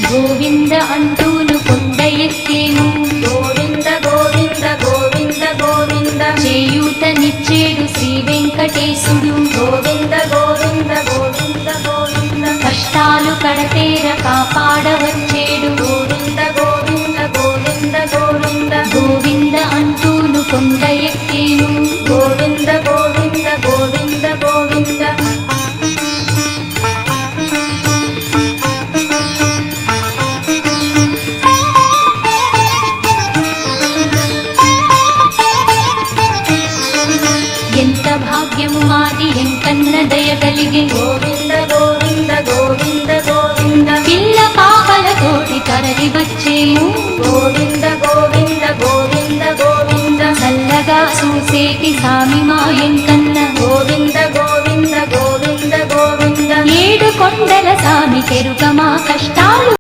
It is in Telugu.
గోవింద అంటూను కొండ ఎక్కేను గోవింద గోవింద గోవింద గోవింద చేయూతనిచ్చేడు శ్రీ వెంకటేశుడు గోవింద గోవింద గోవింద గోవింద కష్టాలు కడతేర కాపాడవచ్చేడు గోవింద గోవింద గోవింద గోవింద గోవింద అంటూను కొండ ఎక్కేను గోవింద గోవింద గోవింద గోవింద ఎంత భాగ్యము మాది ఎంకన్న దయగలిగే గోవింద గోవింద గోవింద గోవింద పిల్ల పాపలతోటి తరలి వచ్చేము గోవింద గోవింద గోవింద గోవింద చల్లగా చూసేటి సామి మా ఎంకన్న గోవింద గోవింద గోవింద గోవింద ఏడు కొండల సామి కెరుక మా కష్టాలు